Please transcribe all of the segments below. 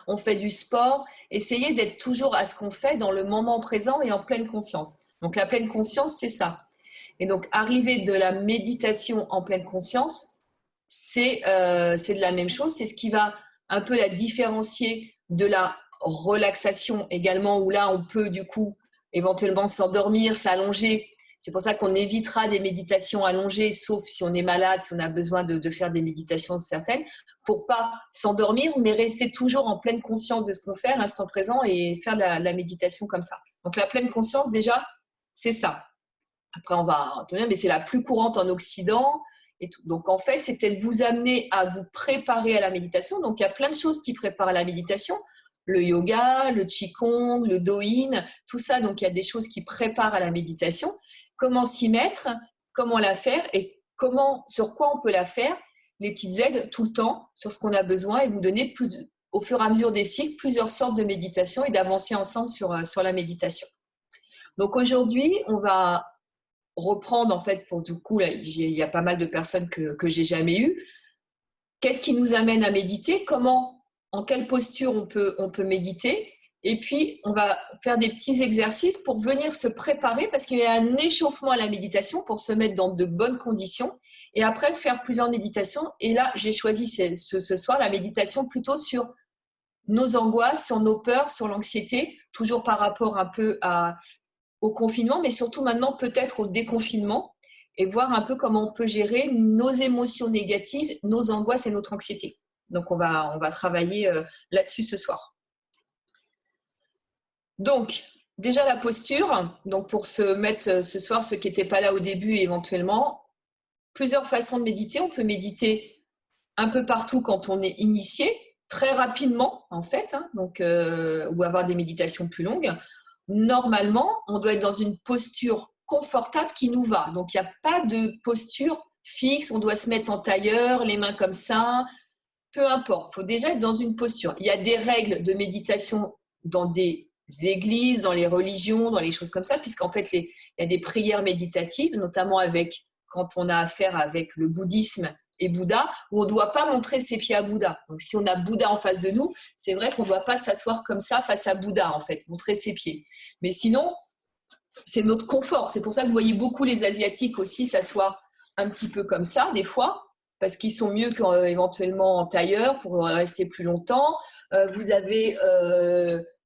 on fait du sport. Essayez d'être toujours à ce qu'on fait dans le moment présent et en pleine conscience. Donc la pleine conscience, c'est ça. Et donc arriver de la méditation en pleine conscience, c'est de la même chose. C'est ce qui va un peu la différencier de la relaxation également, où là on peut du coup éventuellement s'endormir, s'allonger. C'est pour ça qu'on évitera des méditations allongées, sauf si on est malade, si on a besoin de faire des méditations certaines, pour pas s'endormir, mais rester toujours en pleine conscience de ce qu'on fait à l'instant présent et faire la méditation comme ça. Donc la pleine conscience, déjà, c'est ça. Après, on va tenir, mais c'est la plus courante en Occident. Et tout. Donc en fait, c'était de vous amener à vous préparer à la méditation. Donc il y a plein de choses qui préparent à la méditation. Le yoga, le qigong, le douyin, tout ça. Donc il y a des choses qui préparent à la méditation. Comment s'y mettre, comment la faire et sur quoi on peut la faire. Les petites aides tout le temps sur ce qu'on a besoin et vous donner au fur et à mesure des cycles plusieurs sortes de méditation et d'avancer ensemble sur la méditation. Donc aujourd'hui, on va reprendre en fait pour du coup, là, il y a pas mal de personnes que j'ai jamais eues. Qu'est-ce qui nous amène à méditer? En quelle posture on peut méditer? Et puis, on va faire des petits exercices pour venir se préparer parce qu'il y a un échauffement à la méditation pour se mettre dans de bonnes conditions et après faire plusieurs méditations. Et là, j'ai choisi ce soir la méditation plutôt sur nos angoisses, sur nos peurs, sur l'anxiété, toujours par rapport un peu au confinement, mais surtout maintenant peut-être au déconfinement et voir un peu comment on peut gérer nos émotions négatives, nos angoisses et notre anxiété. Donc, on va travailler là-dessus ce soir. Donc, déjà la posture. Donc, pour se mettre ce soir, ceux qui n'étaient pas là au début éventuellement, plusieurs façons de méditer. On peut méditer un peu partout quand on est initié, très rapidement en fait, ou avoir des méditations plus longues. Normalement, on doit être dans une posture confortable qui nous va. Donc, il n'y a pas de posture fixe. On doit se mettre en tailleur, les mains comme ça. Peu importe, il faut déjà être dans une posture. Il y a des règles de méditation dans des églises, dans les religions, dans les choses comme ça, puisqu'en fait, il y a des prières méditatives, notamment quand on a affaire avec le bouddhisme et Bouddha, où on ne doit pas montrer ses pieds à Bouddha. Donc, si on a Bouddha en face de nous, c'est vrai qu'on ne doit pas s'asseoir comme ça face à Bouddha, en fait, montrer ses pieds. Mais sinon, c'est notre confort. C'est pour ça que vous voyez beaucoup les Asiatiques aussi s'asseoir un petit peu comme ça, des fois, parce qu'ils sont mieux qu'éventuellement en tailleur pour rester plus longtemps. Vous avez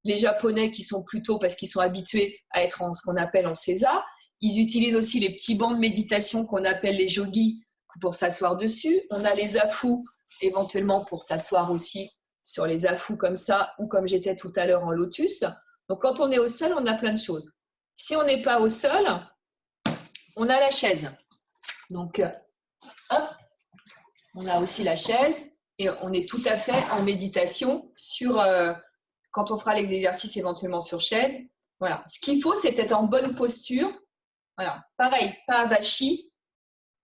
les Japonais qui sont plutôt, parce qu'ils sont habitués à être en ce qu'on appelle en sesa. Ils utilisent aussi les petits bancs de méditation qu'on appelle les jogis pour s'asseoir dessus. On a les zafu éventuellement pour s'asseoir aussi sur les zafus comme ça, ou comme j'étais tout à l'heure en lotus. Donc quand on est au sol, on a plein de choses. Si on n'est pas au sol, on a la chaise. Donc, hop, on a aussi la chaise et on est tout à fait en méditation quand on fera les exercices éventuellement sur chaise. Voilà. Ce qu'il faut, c'est être en bonne posture. Voilà. Pareil, pas avachi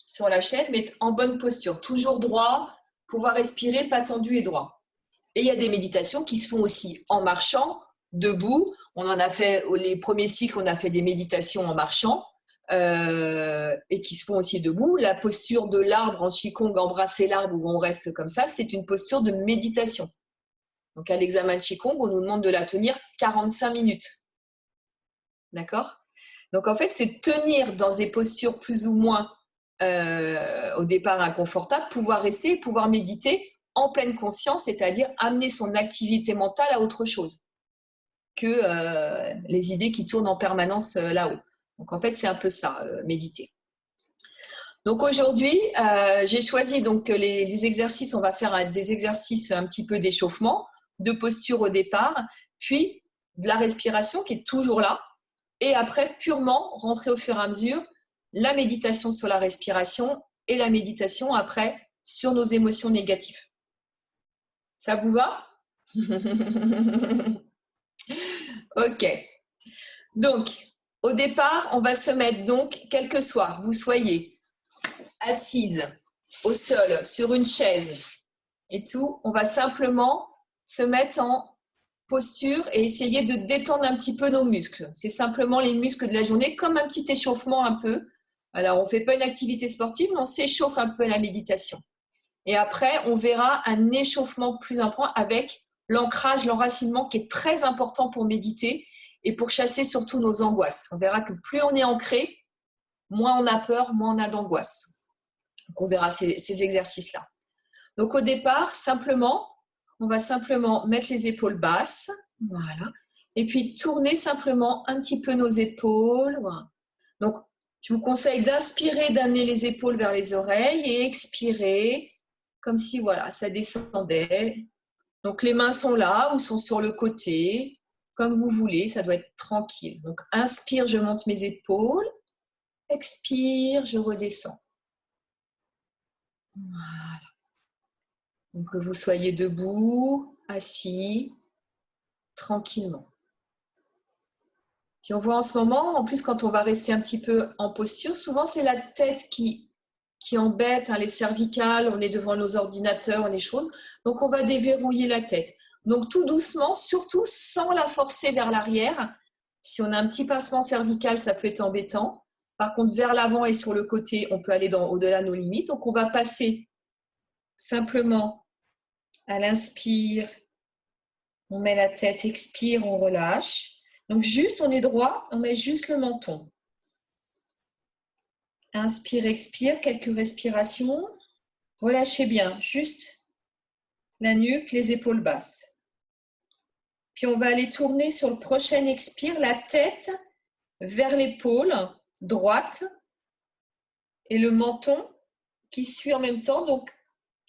sur la chaise, mais être en bonne posture. Toujours droit, pouvoir respirer, pas tendu et droit. Et il y a des méditations qui se font aussi en marchant, debout. On en a fait, les premiers cycles, on a fait des méditations en marchant et qui se font aussi debout. La posture de l'arbre en qigong, embrasser l'arbre où on reste comme ça, c'est une posture de méditation. Donc à l'examen de qigong, on nous demande de la tenir 45 minutes. D'accord? Donc en fait, c'est tenir dans des postures plus ou moins au départ inconfortables, pouvoir rester, pouvoir méditer en pleine conscience, c'est-à-dire amener son activité mentale à autre chose que les idées qui tournent en permanence là-haut. Donc en fait, c'est un peu ça, méditer. Donc aujourd'hui, j'ai choisi donc les exercices, on va faire des exercices un petit peu d'échauffement, de posture au départ, puis de la respiration qui est toujours là, et après purement rentrer au fur et à mesure la méditation sur la respiration et la méditation après sur nos émotions négatives. Ça vous va? Ok. Donc, au départ, on va se mettre donc, quel que soit, vous soyez assise au sol, sur une chaise et tout, on va simplement se mettre en posture et essayer de détendre un petit peu nos muscles. C'est simplement les muscles de la journée, comme un petit échauffement un peu. Alors, on ne fait pas une activité sportive, mais on s'échauffe un peu à la méditation. Et après, on verra un échauffement plus important avec l'ancrage, l'enracinement qui est très important pour méditer et pour chasser surtout nos angoisses. On verra que plus on est ancré, moins on a peur, moins on a d'angoisse. Donc on verra ces exercices-là. Donc au départ, on va simplement mettre les épaules basses, voilà, et puis tourner simplement un petit peu nos épaules. Voilà. Donc je vous conseille d'inspirer, d'amener les épaules vers les oreilles et expirer, comme si voilà, ça descendait. Donc les mains sont là ou sont sur le côté, comme vous voulez, ça doit être tranquille. Donc inspire, je monte mes épaules, expire, je redescends. Voilà. Donc que vous soyez debout, assis, tranquillement. Puis on voit en ce moment, en plus quand on va rester un petit peu en posture, souvent c'est la tête qui embête, hein, les cervicales, on est devant nos ordinateurs, on est choses. Donc on va déverrouiller la tête. Donc tout doucement, surtout sans la forcer vers l'arrière. Si on a un petit pincement cervical, ça peut être embêtant. Par contre, vers l'avant et sur le côté, on peut aller au-delà de nos limites. Donc on va passer simplement à l'inspire, on met la tête, expire, on relâche. Donc juste, on est droit, on met juste le menton. Inspire, expire, quelques respirations. Relâchez bien, juste la nuque, les épaules basses. Puis on va aller tourner sur le prochain expire, la tête vers l'épaule droite et le menton qui suit en même temps. Donc,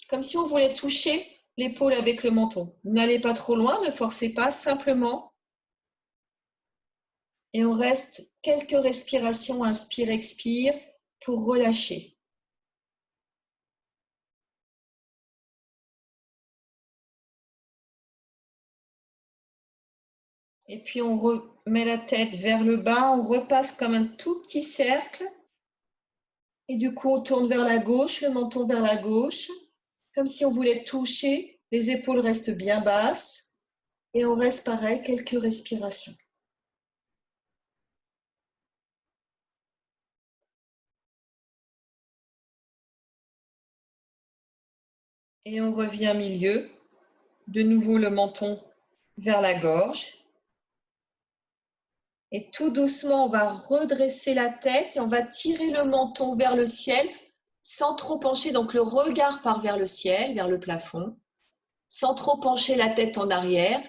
comme si on voulait toucher l'épaule avec le menton. N'allez pas trop loin, ne forcez pas, simplement. Et on reste quelques respirations, inspire, expire, pour relâcher. Et puis on remet la tête vers le bas, on repasse comme un tout petit cercle. Et du coup, on tourne vers la gauche, le menton vers la gauche, comme si on voulait toucher. Les épaules restent bien basses. Et on reste pareil, quelques respirations. Et on revient milieu. De nouveau, le menton vers la gorge. Et tout doucement, on va redresser la tête et on va tirer le menton vers le ciel sans trop pencher. Donc le regard part vers le ciel, vers le plafond, sans trop pencher la tête en arrière,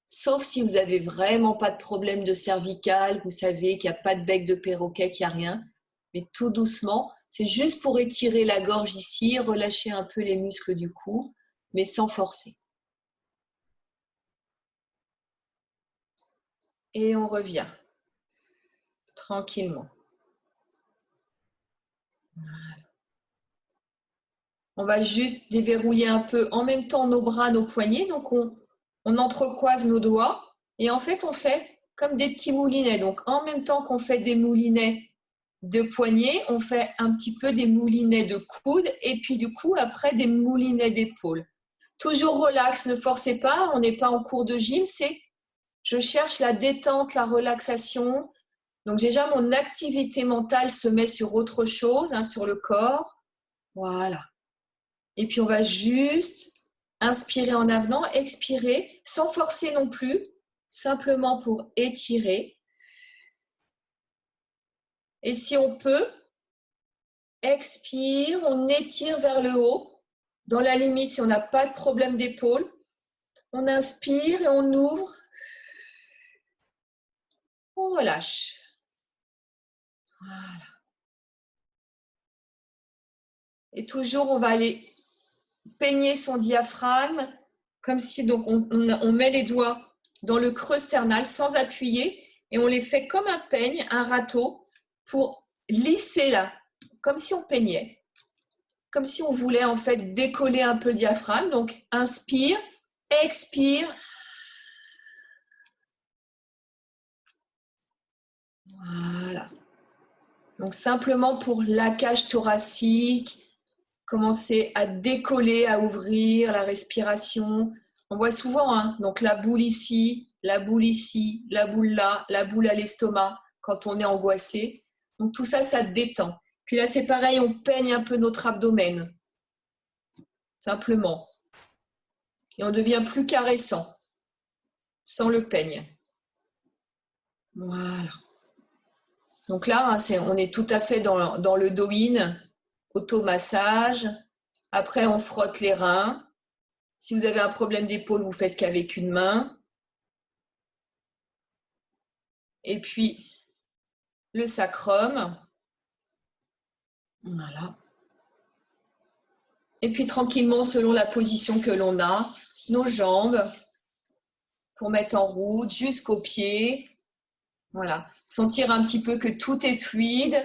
sauf si vous n'avez vraiment pas de problème de cervical, vous savez qu'il n'y a pas de bec de perroquet, qu'il n'y a rien. Mais tout doucement, c'est juste pour étirer la gorge ici, relâcher un peu les muscles du cou, mais sans forcer. Et on revient tranquillement. Voilà. On va juste déverrouiller un peu en même temps nos bras, nos poignets. Donc on entrecroise nos doigts et en fait on fait comme des petits moulinets. Donc en même temps qu'on fait des moulinets de poignets, on fait un petit peu des moulinets de coudes et puis du coup après des moulinets d'épaules. Toujours relax, ne forcez pas, on n'est pas en cours de gym, c'est je cherche la détente, la relaxation. Donc déjà mon activité mentale se met sur autre chose, hein, sur le corps. Voilà. Et puis on va juste inspirer en avenant, expirer, sans forcer non plus, simplement pour étirer. Et si on peut, expire, on étire vers le haut. Dans la limite, si on n'a pas de problème d'épaule, on inspire et on ouvre. On relâche. Voilà. Et toujours, on va aller peigner son diaphragme, comme si donc on met les doigts dans le creux sternal sans appuyer et on les fait comme un peigne, un râteau, pour lisser là, comme si on peignait, comme si on voulait en fait décoller un peu le diaphragme. Donc inspire, expire. Voilà. Donc simplement pour la cage thoracique, commencer à décoller, à ouvrir la respiration. On voit souvent, hein, donc la boule ici, la boule ici, la boule là, la boule à l'estomac quand on est angoissé. Donc tout ça, ça détend. Puis là, c'est pareil, on peigne un peu notre abdomen. Simplement. et on devient plus caressant, sans le peigne. Voilà. Donc là, on est tout à fait dans le do-in, automassage. Après, on frotte les reins. Si vous avez un problème d'épaule, vous faites qu'avec une main. Et puis, le sacrum. Voilà. Et puis, tranquillement, selon la position que l'on a, nos jambes pour mettre en route jusqu'aux pieds. Voilà. Sentir un petit peu que tout est fluide.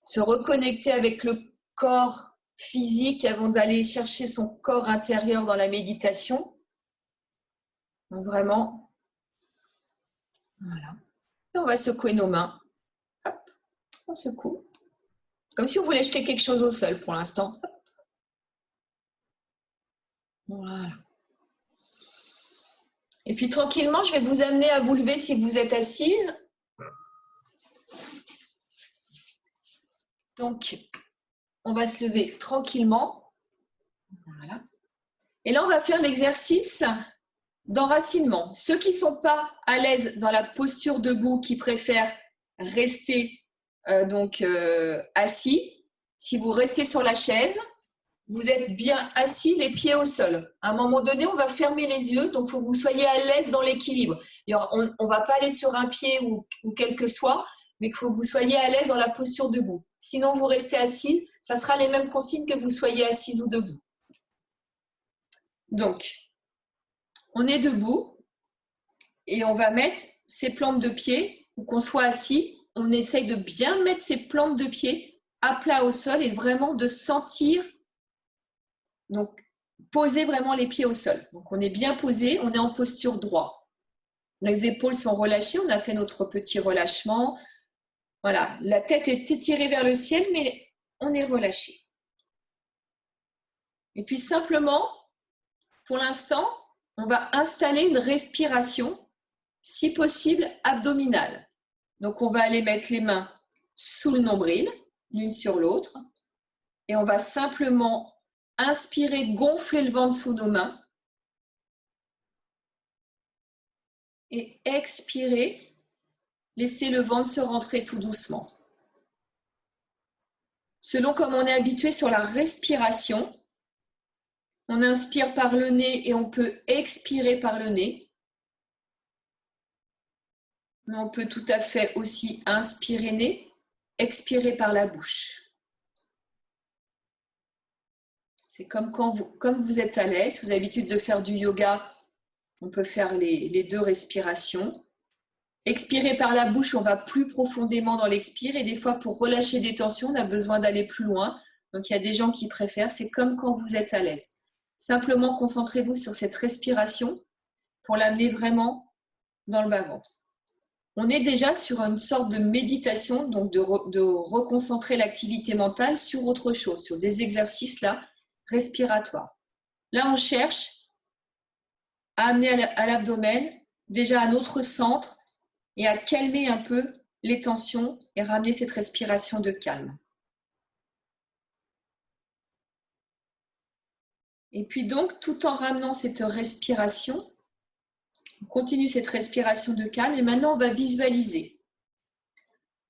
Se reconnecter avec le corps physique avant d'aller chercher son corps intérieur dans la méditation. Donc vraiment, voilà. Et on va secouer nos mains. Hop, on secoue. Comme si on voulait jeter quelque chose au sol pour l'instant. Voilà. Et puis tranquillement, je vais vous amener à vous lever si vous êtes assise. Donc, on va se lever tranquillement. Voilà. Et là, on va faire l'exercice d'enracinement. Ceux qui ne sont pas à l'aise dans la posture debout, qui préfèrent rester assis, si vous restez sur la chaise, vous êtes bien assis, les pieds au sol. À un moment donné, on va fermer les yeux, donc il faut que vous soyez à l'aise dans l'équilibre. On ne va pas aller sur un pied ou quel que soit, mais qu'il faut que vous soyez à l'aise dans la posture debout. Sinon, vous restez assis, ça sera les mêmes consignes que vous soyez assise ou debout. Donc, on est debout et on va mettre ses plantes de pied, ou qu'on soit assis, on essaye de bien mettre ses plantes de pied à plat au sol et vraiment de sentir. Donc, poser vraiment les pieds au sol. Donc, on est bien posé, on est en posture droite. Les épaules sont relâchées, on a fait notre petit relâchement. Voilà, la tête est étirée vers le ciel, mais on est relâché. Et puis simplement, pour l'instant, on va installer une respiration, si possible, abdominale. Donc, on va aller mettre les mains sous le nombril, l'une sur l'autre, et on va simplement inspirer, gonfler le ventre sous nos mains. Et expirer, laisser le ventre se rentrer tout doucement. Selon comme on est habitué sur la respiration, on inspire par le nez et on peut expirer par le nez. Mais on peut tout à fait aussi inspirer nez, expirer par la bouche. C'est comme vous êtes à l'aise, vous avez l'habitude de faire du yoga, on peut faire les deux respirations. Expirer par la bouche, on va plus profondément dans l'expire et des fois pour relâcher des tensions, on a besoin d'aller plus loin. Donc il y a des gens qui préfèrent, c'est comme quand vous êtes à l'aise. Simplement concentrez-vous sur cette respiration pour l'amener vraiment dans le bas-ventre. On est déjà sur une sorte de méditation, donc de reconcentrer l'activité mentale sur autre chose, sur des exercices là respiratoires. Là, on cherche à amener à l'abdomen déjà un autre centre et à calmer un peu les tensions et ramener cette respiration de calme. Et puis donc, tout en ramenant cette respiration, on continue cette respiration de calme et maintenant on va visualiser.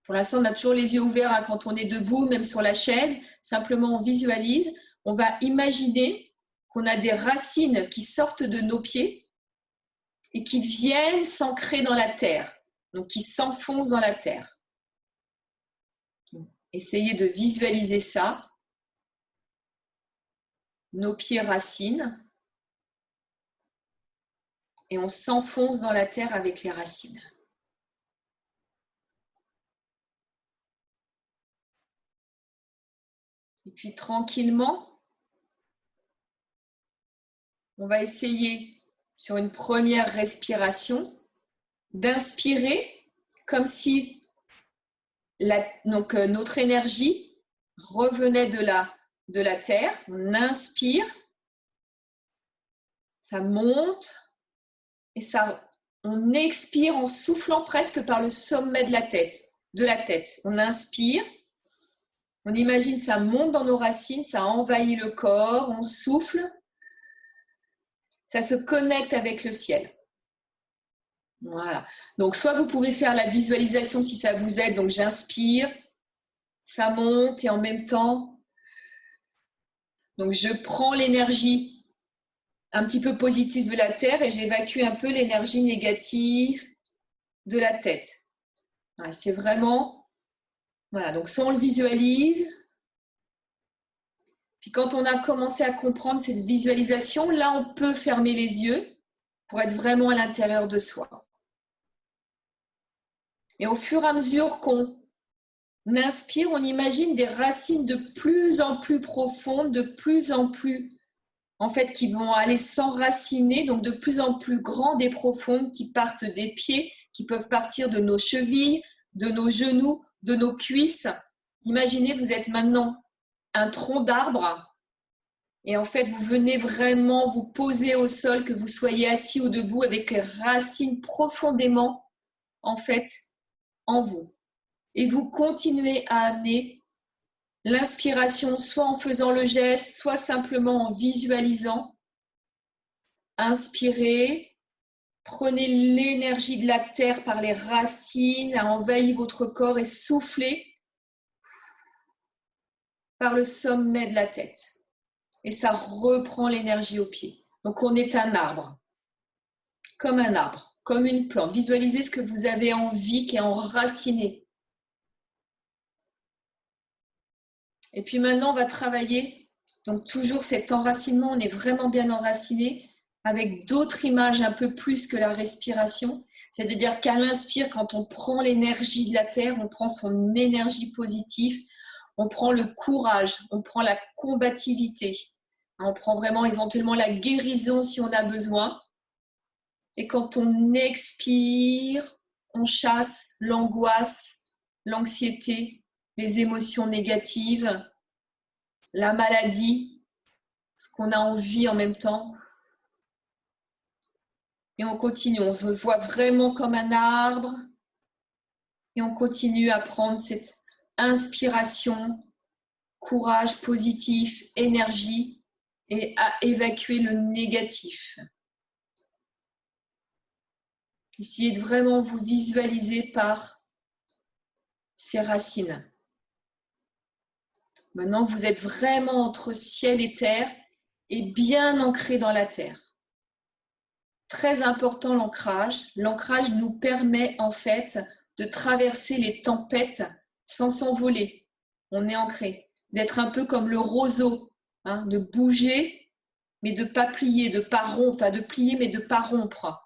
Pour l'instant, on a toujours les yeux ouverts quand on est debout, même sur la chaise. Simplement, on visualise. On va imaginer qu'on a des racines qui sortent de nos pieds et qui viennent s'ancrer dans la terre. Donc, qui s'enfonce dans la terre. Essayez de visualiser ça. Nos pieds racines. Et on s'enfonce dans la terre avec les racines. Et puis, tranquillement, on va essayer, sur une première respiration, d'inspirer comme si notre énergie revenait de la terre. On inspire, ça monte et on expire en soufflant presque par le sommet de la tête. On inspire, on imagine ça monte dans nos racines, ça envahit le corps, on souffle Ça se connecte avec le ciel. Voilà. Donc, soit vous pouvez faire la visualisation si ça vous aide. Donc, j'inspire, ça monte et en même temps, donc je prends l'énergie un petit peu positive de la Terre et j'évacue un peu l'énergie négative de la tête. Voilà, c'est vraiment, voilà. Donc, soit on le visualise. Puis quand on a commencé à comprendre cette visualisation, là, on peut fermer les yeux pour être vraiment à l'intérieur de soi. Et au fur et à mesure qu'on inspire, on imagine des racines de plus en plus profondes, de plus en plus, en fait, qui vont aller s'enraciner, donc de plus en plus grandes et profondes, qui partent des pieds, qui peuvent partir de nos chevilles, de nos genoux, de nos cuisses. Imaginez, vous êtes maintenant un tronc d'arbre et en fait, vous venez vraiment vous poser au sol, que vous soyez assis ou debout, avec les racines profondément, en fait, en vous. Et vous continuez à amener l'inspiration, soit en faisant le geste, soit simplement en visualisant. Inspirez, prenez l'énergie de la terre par les racines, à envahir votre corps et soufflez par le sommet de la tête. Et ça reprend l'énergie au pied. Donc on est un arbre, comme un arbre, comme une plante. Visualisez ce que vous avez envie qui est enraciné. Et puis maintenant, on va travailler, donc toujours cet enracinement, on est vraiment bien enraciné, avec d'autres images un peu plus que la respiration. C'est-à-dire qu'à l'inspire, quand on prend l'énergie de la terre, on prend son énergie positive, on prend le courage, on prend la combativité, on prend vraiment éventuellement la guérison si on a besoin. Et quand on expire, on chasse l'angoisse, l'anxiété, les émotions négatives, la maladie, ce qu'on a envie en même temps. Et on continue, on se voit vraiment comme un arbre et on continue à prendre cette inspiration, courage positif, énergie et à évacuer le négatif. Essayez de vraiment vous visualiser par ces racines. Maintenant, vous êtes vraiment entre ciel et terre et bien ancré dans la terre. Très important l'ancrage. L'ancrage nous permet en fait de traverser les tempêtes sans s'envoler. On est ancré. D'être un peu comme le roseau, hein, de bouger mais de ne pas plier, de pas rompre, enfin de plier mais de ne pas rompre.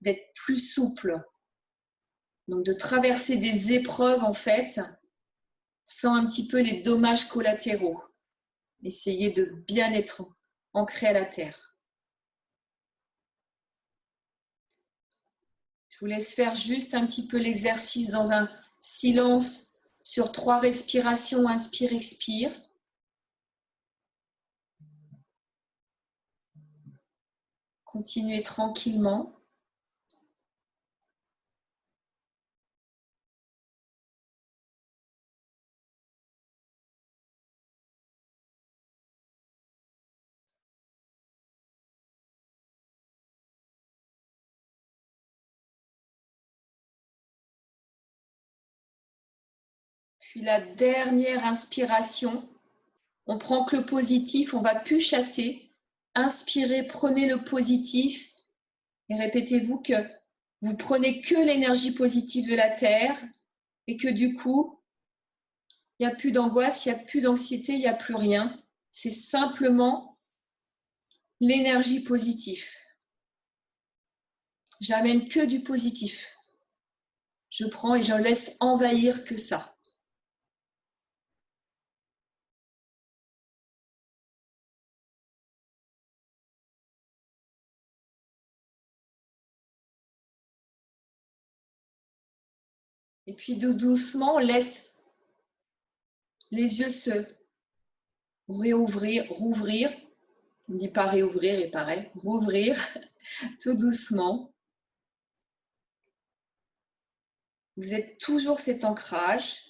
D'être plus souple. Donc de traverser des épreuves en fait sans un petit peu les dommages collatéraux. Essayez de bien être ancré à la terre. Je vous laisse faire juste un petit peu l'exercice dans un silence sur 3 respirations. Inspire, expire. Continuez tranquillement. Puis la dernière inspiration, on prend que le positif, on ne va plus chasser. Inspirez, prenez le positif et répétez-vous que vous prenez que l'énergie positive de la Terre et que du coup, il n'y a plus d'angoisse, il n'y a plus d'anxiété, il n'y a plus rien. C'est simplement l'énergie positive. J'amène que du positif. Je prends et je laisse envahir que ça. Et puis doucement, on laisse les yeux se réouvrir, rouvrir. On ne dit pas réouvrir, et pareil, rouvrir tout doucement. Vous êtes toujours cet ancrage.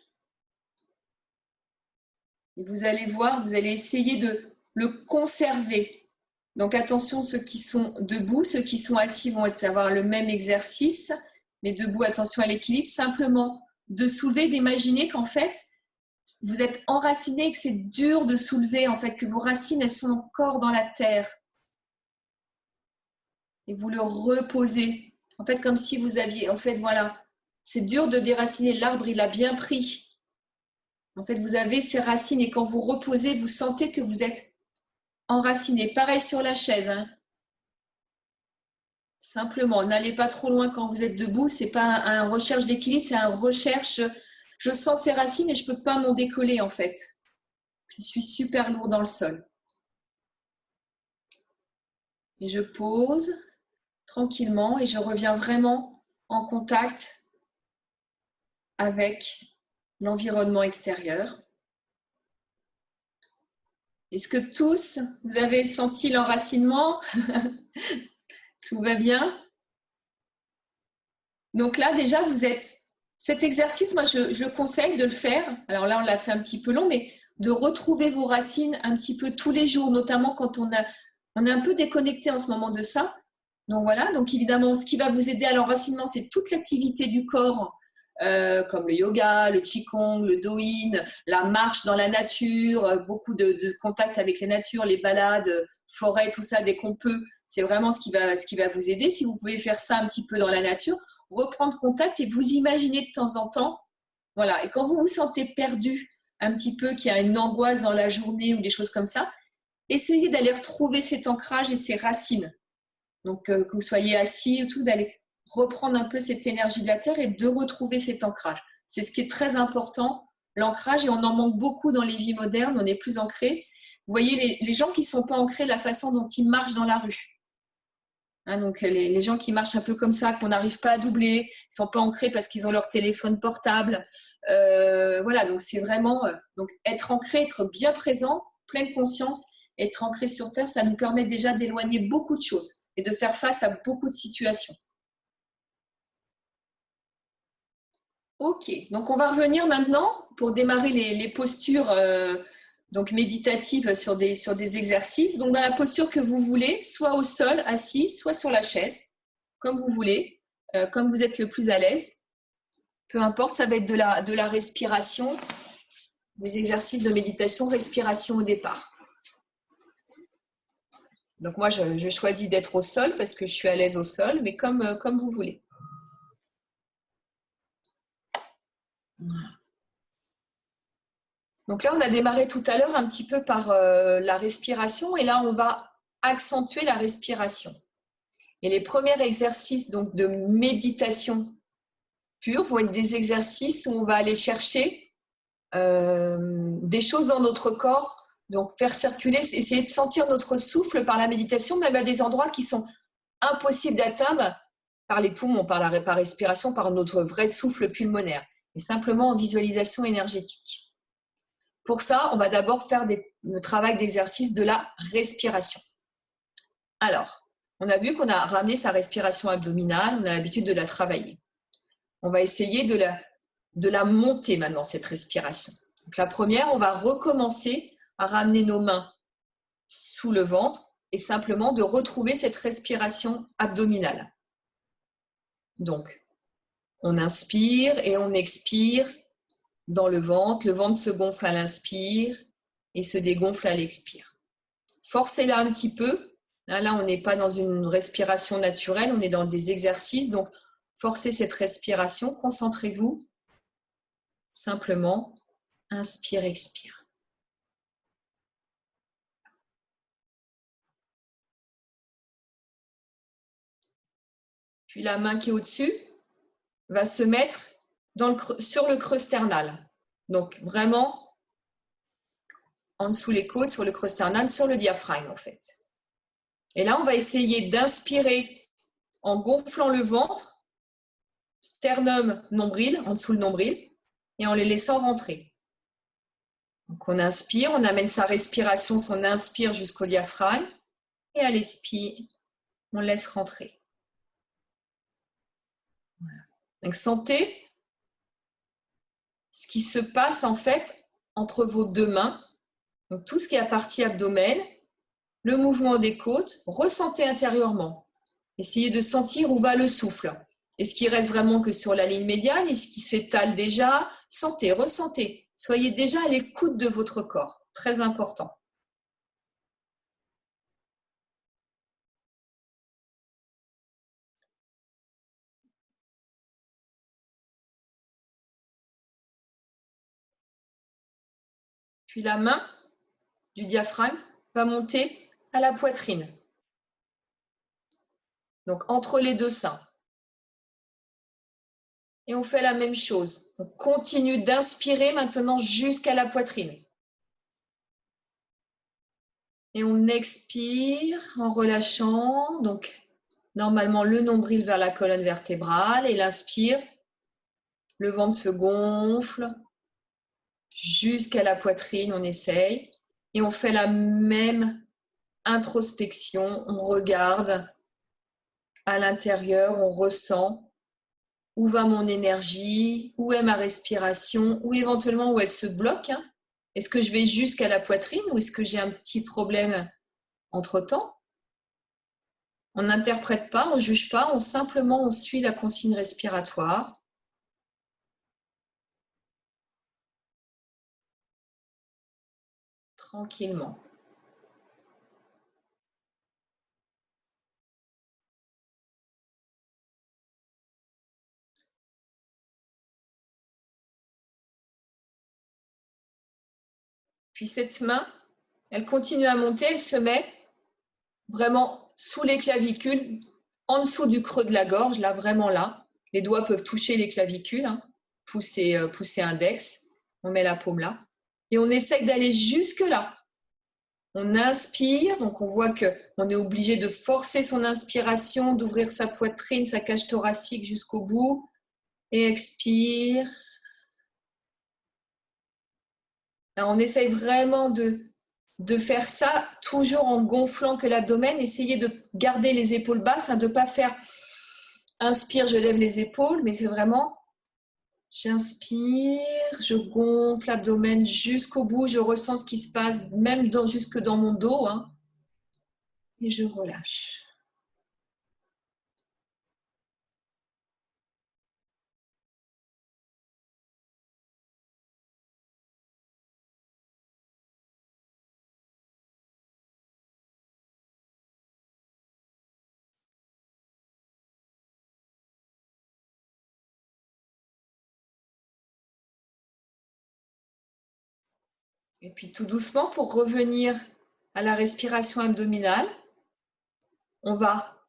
Et vous allez voir, vous allez essayer de le conserver. Donc attention, ceux qui sont debout, ceux qui sont assis vont avoir le même exercice, mais debout, attention à l'équilibre. Simplement de soulever, d'imaginer qu'en fait, vous êtes enraciné, que c'est dur de soulever, en fait, que vos racines, elles sont encore dans la terre. Et vous le reposez. En fait, comme si vous aviez, en fait, voilà, c'est dur de déraciner. L'arbre, il a bien pris. En fait, vous avez ces racines et quand vous reposez, vous sentez que vous êtes enraciné. Pareil sur la chaise. Hein. Simplement, n'allez pas trop loin quand vous êtes debout. C'est pas un recherche d'équilibre, c'est un recherche. Je sens ces racines et je peux pas m'en décoller en fait. Je suis super lourd dans le sol. Et je pose tranquillement et je reviens vraiment en contact avec l'environnement extérieur. Est-ce que tous, vous avez senti l'enracinement? Tout va bien? Donc là, déjà, vous êtes... Cet exercice, moi, je le conseille de le faire. Alors là, on l'a fait un petit peu long, mais de retrouver vos racines un petit peu tous les jours, notamment quand on est un peu déconnecté en ce moment de ça. Donc voilà, donc évidemment, ce qui va vous aider à l'enracinement, c'est toute l'activité du corps, comme le yoga, le qigong, le douyin, la marche dans la nature, beaucoup de contact avec la nature, les balades, forêt, tout ça, dès qu'on peut. C'est vraiment ce qui va vous aider. Si vous pouvez faire ça un petit peu dans la nature, reprendre contact et vous imaginer de temps en temps. Voilà. Et quand vous vous sentez perdu un petit peu, qu'il y a une angoisse dans la journée ou des choses comme ça, essayez d'aller retrouver cet ancrage et ces racines. Donc, que vous soyez assis ou tout, d'aller reprendre un peu cette énergie de la terre et de retrouver cet ancrage. C'est ce qui est très important, l'ancrage, et on en manque beaucoup dans les vies modernes, on est plus ancrés. Vous voyez, les gens qui ne sont pas ancrés de la façon dont ils marchent dans la rue. Hein, donc, les gens qui marchent un peu comme ça, qu'on n'arrive pas à doubler, ils ne sont pas ancrés parce qu'ils ont leur téléphone portable. Voilà, donc c'est vraiment donc être ancré, être bien présent, pleine conscience, être ancré sur Terre, ça nous permet déjà d'éloigner beaucoup de choses et de faire face à beaucoup de situations. Ok, donc on va revenir maintenant pour démarrer les postures donc méditatives sur des exercices. Donc dans la posture que vous voulez, soit au sol, assis, soit sur la chaise, comme vous voulez, comme vous êtes le plus à l'aise. Peu importe, ça va être de la respiration, des exercices de méditation, respiration au départ. Donc moi, je choisis d'être au sol parce que je suis à l'aise au sol, mais comme vous voulez. Donc là, on a démarré tout à l'heure un petit peu par la respiration et là, on va accentuer la respiration. Et les premiers exercices donc, de méditation pure vont être des exercices où on va aller chercher des choses dans notre corps, donc faire circuler, essayer de sentir notre souffle par la méditation, même à des endroits qui sont impossibles d'atteindre par les poumons, par respiration, par notre vrai souffle pulmonaire, et simplement en visualisation énergétique. Pour ça, on va d'abord faire le travail d'exercice de la respiration. Alors, on a vu qu'on a ramené sa respiration abdominale, on a l'habitude de la travailler. On va essayer de la monter maintenant, cette respiration. Donc, la première, on va recommencer à ramener nos mains sous le ventre et simplement de retrouver cette respiration abdominale. Donc, on inspire et on expire dans le ventre se gonfle à l'inspire et se dégonfle à l'expire. Forcez-la un petit peu. Là, on n'est pas dans une respiration naturelle, on est dans des exercices. Donc, forcez cette respiration, concentrez-vous. Simplement, inspire, expire. Puis la main qui est au-dessus va se mettre sur le creux sternal. Donc, vraiment, en dessous les côtes, sur le creux sternal, sur le diaphragme en fait. Et là, on va essayer d'inspirer en gonflant le ventre, sternum, nombril, en dessous le nombril, et en les laissant rentrer. Donc on inspire, on amène sa respiration, on inspire jusqu'au diaphragme, et à l'expire, on laisse rentrer. Voilà. Donc sentez ce qui se passe en fait entre vos deux mains. Donc tout ce qui est la partie abdomen, le mouvement des côtes, ressentez intérieurement. Essayez de sentir où va le souffle. Est-ce qu'il reste vraiment que sur la ligne médiane? Est-ce qu'il s'étale déjà? Sentez, ressentez. Soyez déjà à l'écoute de votre corps. Très important. Puis la main du diaphragme va monter à la poitrine. Donc entre les deux seins. Et on fait la même chose. On continue d'inspirer maintenant jusqu'à la poitrine. Et on expire en relâchant. Donc, normalement, le nombril vers la colonne vertébrale. Et l'inspire, le ventre se gonfle jusqu'à la poitrine. On essaye. Et on fait la même introspection. On regarde à l'intérieur, on ressent où va mon énergie, où est ma respiration, ou éventuellement où elle se bloque. Est-ce que je vais jusqu'à la poitrine ou est-ce que j'ai un petit problème entre-temps? On n'interprète pas, on ne juge pas, on suit la consigne respiratoire. Tranquillement. Puis cette main, elle continue à monter, elle se met vraiment sous les clavicules, en dessous du creux de la gorge, là, vraiment là. Les doigts peuvent toucher les clavicules, pouce et index. On met la paume là. Et on essaie d'aller jusque là. On inspire, donc on voit qu'on est obligé de forcer son inspiration, d'ouvrir sa poitrine, sa cage thoracique jusqu'au bout. Et expire. Alors on essaye vraiment de faire ça toujours en gonflant que l'abdomen. Essayez de garder les épaules basses, de ne pas faire inspire, je lève les épaules, mais c'est vraiment j'inspire, je gonfle l'abdomen jusqu'au bout, je ressens ce qui se passe même jusque dans mon dos, et je relâche. Et puis tout doucement, pour revenir à la respiration abdominale, on va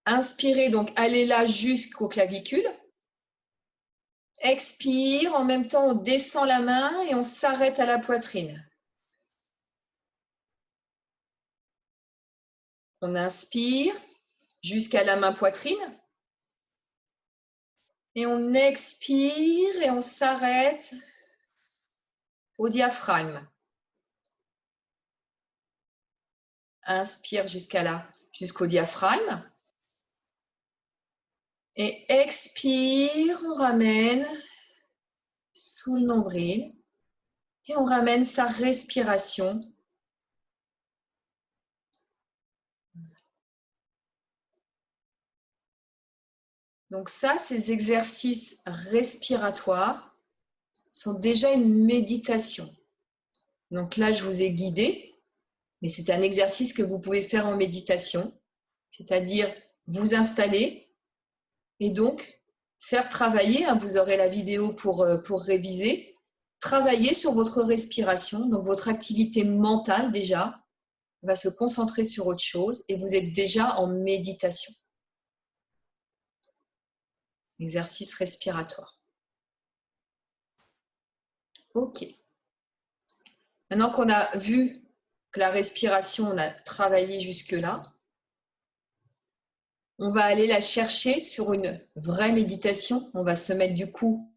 inspirer, donc aller là jusqu'aux clavicules. Expire, en même temps on descend la main et on s'arrête à la poitrine. On inspire jusqu'à la main poitrine. Et on expire et on s'arrête au diaphragme. Inspire jusqu'au diaphragme. Et expire, on ramène sous le nombril. Et on ramène sa respiration. Donc ça, ces exercices respiratoires sont déjà une méditation. Donc là, je vous ai guidé, mais c'est un exercice que vous pouvez faire en méditation, c'est-à-dire vous installer et donc faire travailler, vous aurez la vidéo pour réviser, travailler sur votre respiration, donc votre activité mentale déjà va se concentrer sur autre chose et vous êtes déjà en méditation. Exercice respiratoire. Ok. Maintenant qu'on a vu que la respiration, on a travaillé jusque-là, on va aller la chercher sur une vraie méditation. On va se mettre du coup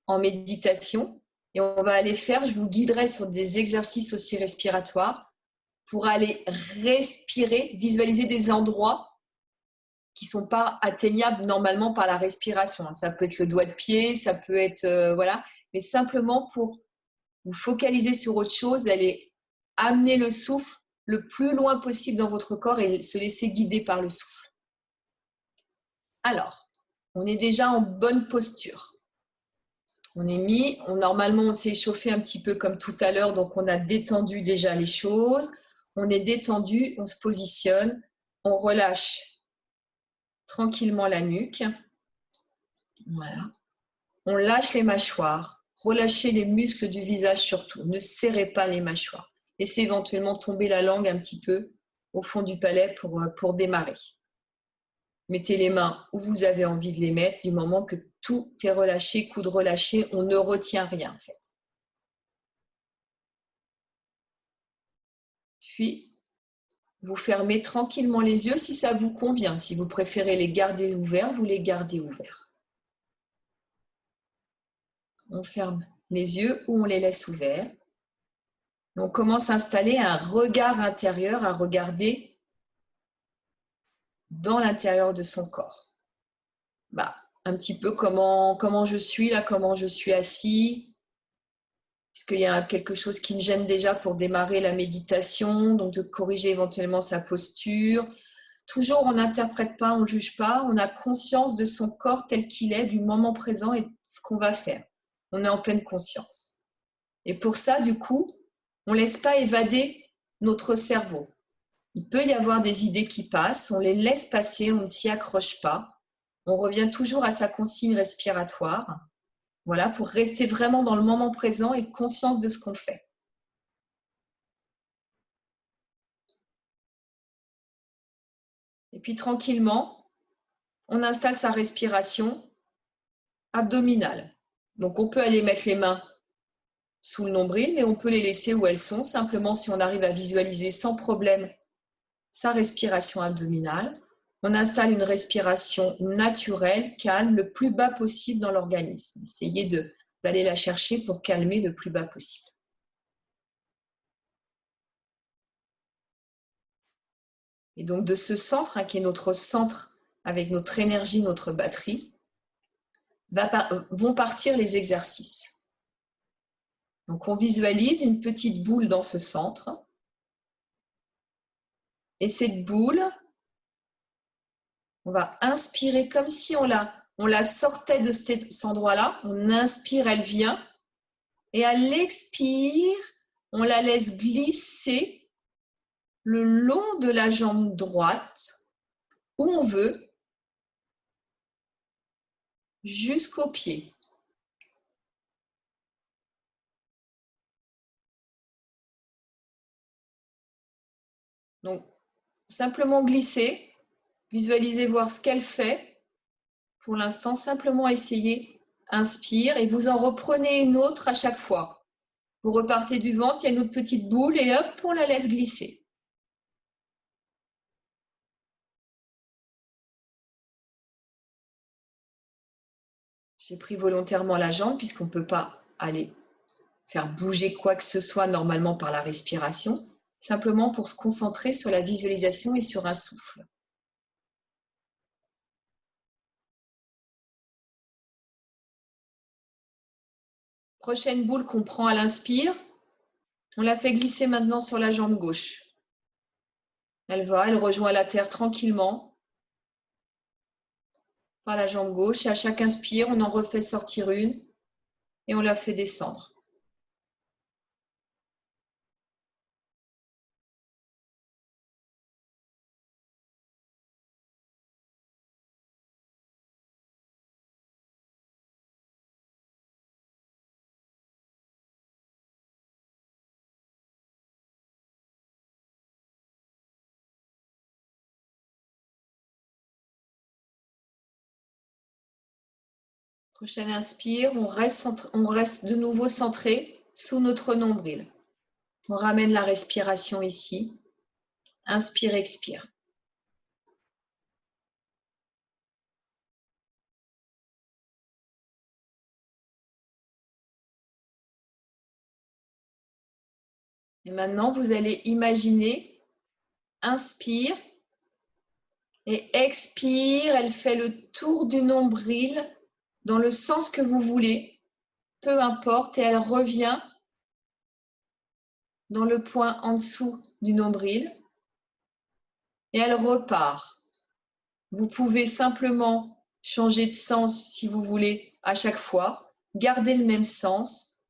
en méditation et on va aller faire, je vous guiderai sur des exercices aussi respiratoires pour aller respirer, visualiser des endroits qui ne sont pas atteignables normalement par la respiration. Ça peut être le doigt de pied, ça peut être, voilà, mais simplement pour vous focaliser sur autre chose, d'aller amener le souffle le plus loin possible dans votre corps et se laisser guider par le souffle. Alors, on est déjà en bonne posture. Normalement, on s'est échauffé un petit peu comme tout à l'heure, donc on a détendu déjà les choses. On est détendu, on se positionne, on relâche tranquillement la nuque. Voilà. On lâche les mâchoires, relâchez les muscles du visage surtout. Ne serrez pas les mâchoires. Laissez éventuellement tomber la langue un petit peu au fond du palais pour démarrer. Mettez les mains où vous avez envie de les mettre du moment que tout est relâché, coude relâché, on ne retient rien en fait. Puis, vous fermez tranquillement les yeux si ça vous convient. Si vous préférez les garder ouverts, vous les gardez ouverts. On ferme les yeux ou on les laisse ouverts. On commence à installer un regard intérieur, à regarder dans l'intérieur de son corps. Un petit peu comment je suis là, comment je suis assis. Est-ce qu'il y a quelque chose qui me gêne déjà pour démarrer la méditation, donc de corriger éventuellement sa posture. Toujours, on n'interprète pas, on ne juge pas, on a conscience de son corps tel qu'il est, du moment présent et de ce qu'on va faire. On est en pleine conscience. Et pour ça, du coup, on ne laisse pas évader notre cerveau. Il peut y avoir des idées qui passent, on les laisse passer, on ne s'y accroche pas. On revient toujours à sa consigne respiratoire, voilà, pour rester vraiment dans le moment présent et conscience de ce qu'on fait. Et puis tranquillement, on installe sa respiration abdominale. Donc on peut aller mettre les mains sous le nombril, mais on peut les laisser où elles sont, simplement si on arrive à visualiser sans problème sa respiration abdominale. On installe une respiration naturelle, calme, le plus bas possible dans l'organisme. Essayez d'aller la chercher pour calmer le plus bas possible. Et donc de ce centre, qui est notre centre avec notre énergie, notre batterie, vont partir les exercices. Donc on visualise une petite boule dans ce centre. Et cette boule, on va inspirer comme si on la sortait de cet endroit-là. On inspire, elle vient. Et à l'expire, on la laisse glisser le long de la jambe droite, où on veut, jusqu'au pied. Donc, simplement glisser, visualisez voir ce qu'elle fait. Pour l'instant, simplement essayez, inspire, et vous en reprenez une autre à chaque fois. Vous repartez du ventre, il y a une autre petite boule, et hop, on la laisse glisser. J'ai pris volontairement la jambe, puisqu'on ne peut pas aller faire bouger quoi que ce soit normalement par la respiration, simplement pour se concentrer sur la visualisation et sur un souffle. Prochaine boule qu'on prend à l'inspire, on la fait glisser maintenant sur la jambe gauche. Elle rejoint la terre tranquillement par la jambe gauche et à chaque inspire, on en refait sortir une et on la fait descendre. Prochaine inspire, on reste de nouveau centré sous notre nombril. On ramène la respiration ici. Inspire, expire. Et maintenant, vous allez imaginer, inspire et expire. Elle fait le tour du nombril dans le sens que vous voulez, peu importe, et elle revient dans le point en dessous du nombril et elle repart. Vous pouvez simplement changer de sens si vous voulez à chaque fois, garder le même sens,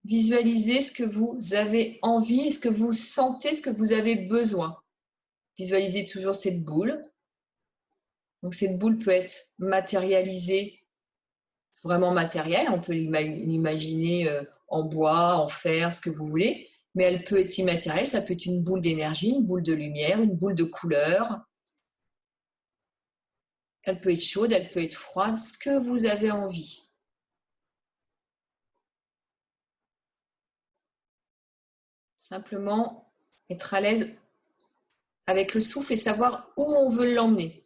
visualisez ce que vous avez envie, ce que vous sentez, ce que vous avez besoin. Visualisez toujours cette boule. Donc cette boule peut être matérialisée, vraiment matérielle, on peut l'imaginer en bois, en fer, ce que vous voulez, mais elle peut être immatérielle, ça peut être une boule d'énergie, une boule de lumière, une boule de couleur. Elle peut être chaude, elle peut être froide, ce que vous avez envie. Simplement être à l'aise avec le souffle et savoir où on veut l'emmener.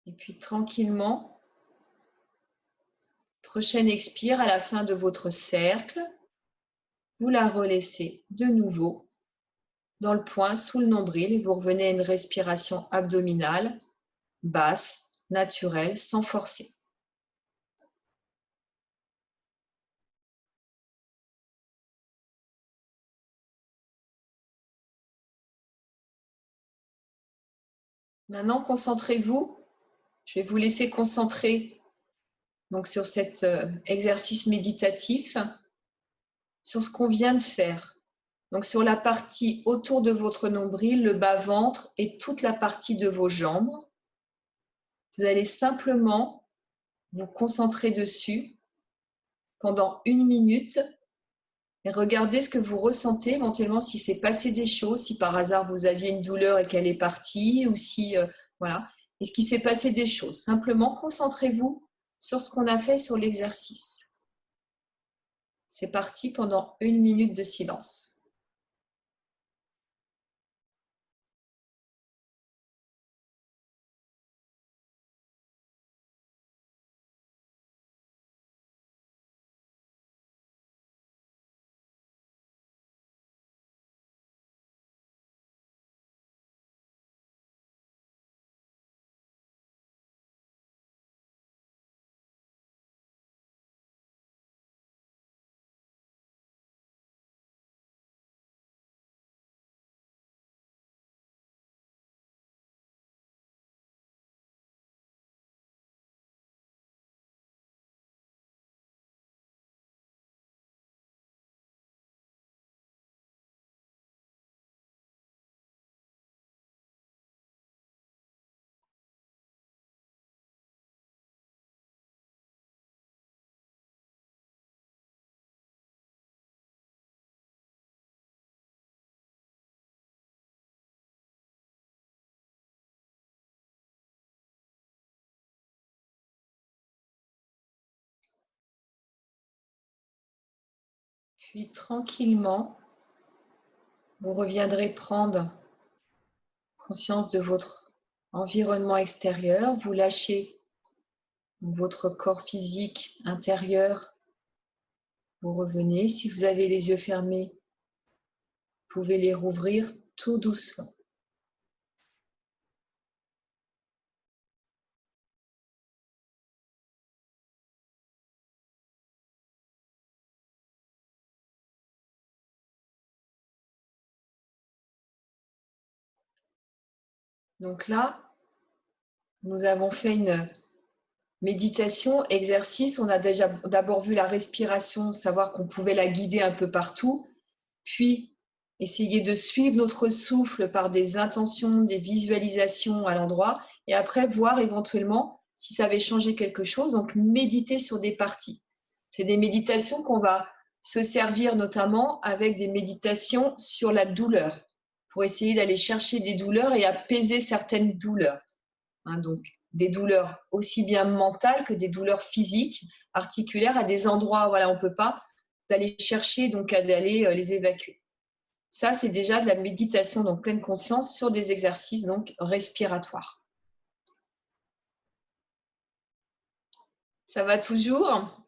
Et puis tranquillement, prochaine expire à la fin de votre cercle, vous la relaissez de nouveau dans le point sous le nombril et vous revenez à une respiration abdominale, basse, naturelle, sans forcer. Maintenant, concentrez-vous. Je vais vous laisser concentrer donc, sur cet exercice méditatif, sur ce qu'on vient de faire. Donc sur la partie autour de votre nombril, le bas-ventre et toute la partie de vos jambes. Vous allez simplement vous concentrer dessus pendant 1 minute et regardez ce que vous ressentez, éventuellement si s'est passé des choses, si par hasard vous aviez une douleur et qu'elle est partie, ou si, voilà, est-ce qu'il s'est passé des choses. Simplement, concentrez-vous sur ce qu'on a fait sur l'exercice. C'est parti pendant 1 minute de silence. Puis tranquillement, vous reviendrez prendre conscience de votre environnement extérieur. Vous lâchez votre corps physique intérieur. Vous revenez. Si vous avez les yeux fermés, vous pouvez les rouvrir tout doucement. Donc là, nous avons fait une méditation, exercice. On a déjà d'abord vu la respiration, savoir qu'on pouvait la guider un peu partout, puis essayer de suivre notre souffle par des intentions, des visualisations à l'endroit, et après voir éventuellement si ça avait changé quelque chose, donc méditer sur des parties. C'est des méditations qu'on va se servir notamment avec des méditations sur la douleur, pour essayer d'aller chercher des douleurs et apaiser certaines douleurs. Donc des douleurs aussi bien mentales que des douleurs physiques, articulaires, à des endroits où on ne peut pas, d'aller chercher, donc d'aller les évacuer. Ça, c'est déjà de la méditation, donc pleine conscience, sur des exercices donc respiratoires. Ça va toujours?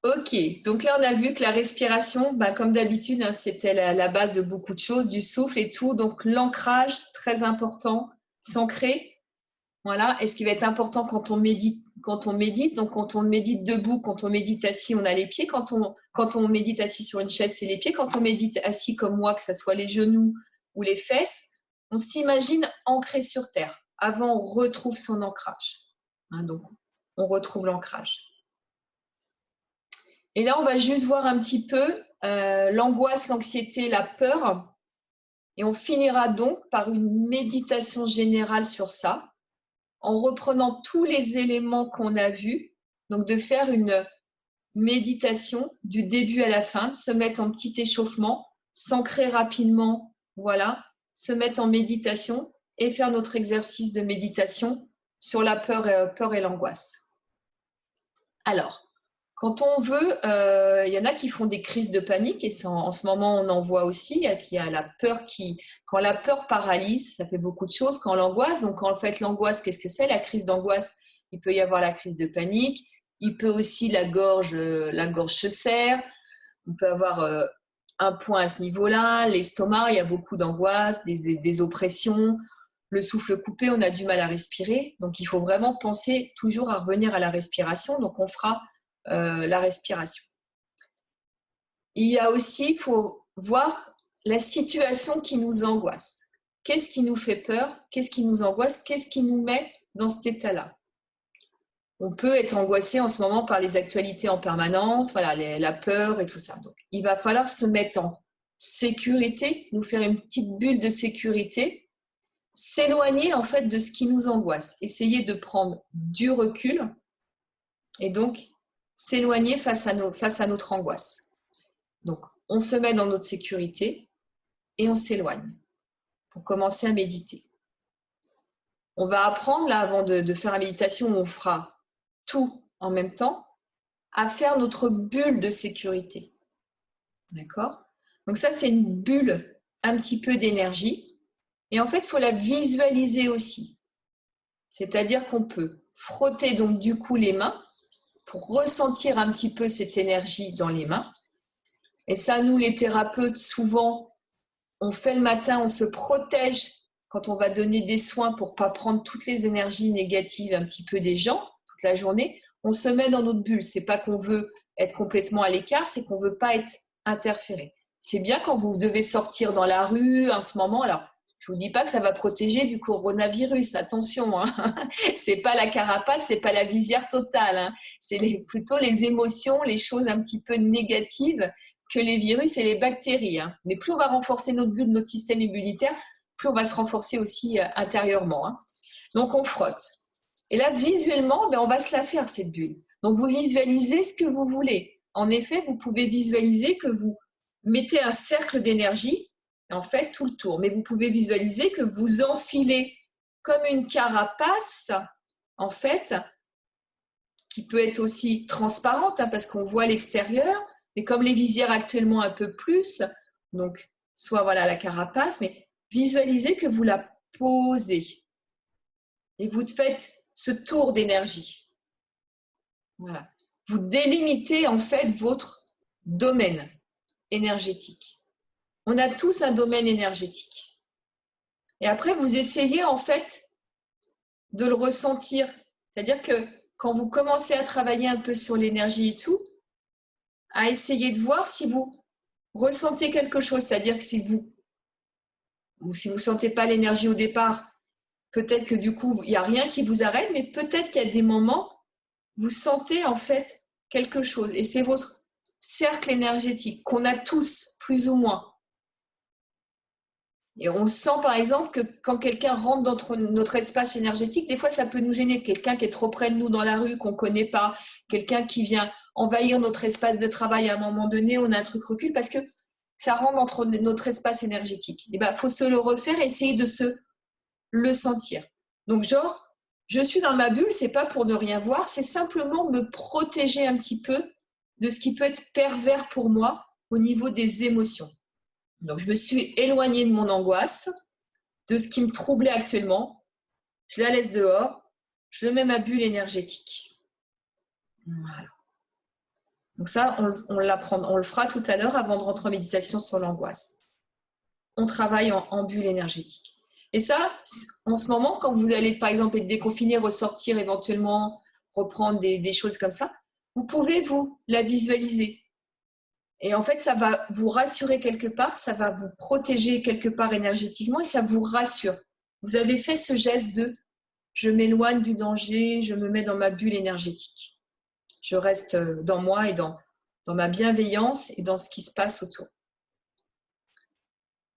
Ok, donc là on a vu que la respiration, bah, comme d'habitude, hein, c'était la base de beaucoup de choses, du souffle et tout. Donc l'ancrage, très important, s'ancrer. Voilà. Et ce qui va être important quand on médite, donc quand on médite debout, quand on médite assis, on a les pieds. Quand on médite assis sur une chaise, c'est les pieds. Quand on médite assis comme moi, que ce soit les genoux ou les fesses, on s'imagine ancré sur terre. Avant, on retrouve son ancrage. Hein, donc, on retrouve l'ancrage. Et là, on va juste voir un petit peu l'angoisse, l'anxiété, la peur. Et on finira donc par une méditation générale sur ça, en reprenant tous les éléments qu'on a vus. Donc, de faire une méditation du début à la fin, de se mettre en petit échauffement, s'ancrer rapidement, voilà, se mettre en méditation et faire notre exercice de méditation sur la peur et l'angoisse. Alors, quand on veut, il y en a qui font des crises de panique et en ce moment on en voit aussi. Il y a la peur quand la peur paralyse, ça fait beaucoup de choses. Quand l'angoisse, donc en fait l'angoisse, qu'est-ce que c'est? La crise d'angoisse, il peut y avoir la crise de panique. Il peut aussi la gorge se serre. On peut avoir un point à ce niveau-là. L'estomac, il y a beaucoup d'angoisse, des oppressions. Le souffle coupé, on a du mal à respirer. Donc, il faut vraiment penser toujours à revenir à la respiration. Donc, on fera la respiration. Il y a aussi, il faut voir la situation qui nous angoisse. Qu'est-ce qui nous fait peur? Qu'est-ce qui nous angoisse? Qu'est-ce qui nous met dans cet état-là? On peut être angoissé en ce moment par les actualités en permanence, voilà, la peur et tout ça. Donc, il va falloir se mettre en sécurité, nous faire une petite bulle de sécurité, s'éloigner en fait de ce qui nous angoisse, essayer de prendre du recul et donc s'éloigner face à notre angoisse. Donc, on se met dans notre sécurité et on s'éloigne pour commencer à méditer. On va apprendre, là, avant de faire la méditation, on fera tout en même temps, à faire notre bulle de sécurité. D'accord? Donc ça, c'est une bulle un petit peu d'énergie. Et en fait, il faut la visualiser aussi. C'est-à-dire qu'on peut frotter donc du coup les mains pour ressentir un petit peu cette énergie dans les mains. Et ça, nous, les thérapeutes, souvent, on fait le matin, on se protège quand on va donner des soins pour ne pas prendre toutes les énergies négatives un petit peu des gens toute la journée. On se met dans notre bulle. C'est pas qu'on veut être complètement à l'écart, c'est qu'on veut pas être interféré. C'est bien quand vous devez sortir dans la rue en ce moment. Alors, je vous dis pas que ça va protéger du coronavirus. Attention, hein. C'est pas la carapace, c'est pas la visière totale. Hein. C'est plutôt les émotions, les choses un petit peu négatives que les virus et les bactéries. Hein. Mais plus on va renforcer notre bulle, notre système immunitaire, plus on va se renforcer aussi intérieurement. Hein. Donc, on frotte. Et là, visuellement, on va se la faire, cette bulle. Donc, vous visualisez ce que vous voulez. En effet, vous pouvez visualiser que vous mettez un cercle d'énergie, en fait, tout le tour. Mais vous pouvez visualiser que vous enfilez comme une carapace, en fait, qui peut être aussi transparente, hein, parce qu'on voit l'extérieur, mais comme les visières actuellement un peu plus, donc soit voilà la carapace, mais visualisez que vous la posez. Et vous faites ce tour d'énergie. Voilà. Vous délimitez en fait votre domaine énergétique. On a tous un domaine énergétique. Et après, vous essayez en fait de le ressentir. C'est-à-dire que quand vous commencez à travailler un peu sur l'énergie et tout, à essayer de voir si vous ressentez quelque chose. C'est-à-dire que si vous ne sentez pas l'énergie au départ, peut-être que du coup, il n'y a rien qui vous arrête, mais peut-être qu'il y a des moments vous sentez en fait quelque chose. Et c'est votre cercle énergétique qu'on a tous, plus ou moins. Et on sent par exemple que quand quelqu'un rentre dans notre espace énergétique, des fois ça peut nous gêner. Quelqu'un qui est trop près de nous dans la rue, qu'on ne connaît pas, quelqu'un qui vient envahir notre espace de travail à un moment donné, on a un truc recul parce que ça rentre dans notre espace énergétique. Et faut se le refaire, essayer de se le sentir. Donc genre, je suis dans ma bulle, c'est pas pour ne rien voir, c'est simplement me protéger un petit peu de ce qui peut être pervers pour moi au niveau des émotions. Donc je me suis éloignée de mon angoisse, de ce qui me troublait actuellement, je la laisse dehors, je mets ma bulle énergétique. Voilà. Donc ça, on le fera tout à l'heure avant de rentrer en méditation sur l'angoisse. On travaille en bulle énergétique. Et ça, en ce moment, quand vous allez, par exemple, être déconfiné, ressortir éventuellement, reprendre des choses comme ça, vous pouvez, vous, la visualiser. Et en fait, ça va vous rassurer quelque part, ça va vous protéger quelque part énergétiquement et ça vous rassure. Vous avez fait ce geste de « je m'éloigne du danger, je me mets dans ma bulle énergétique ». Je reste dans moi et dans ma bienveillance et dans ce qui se passe autour.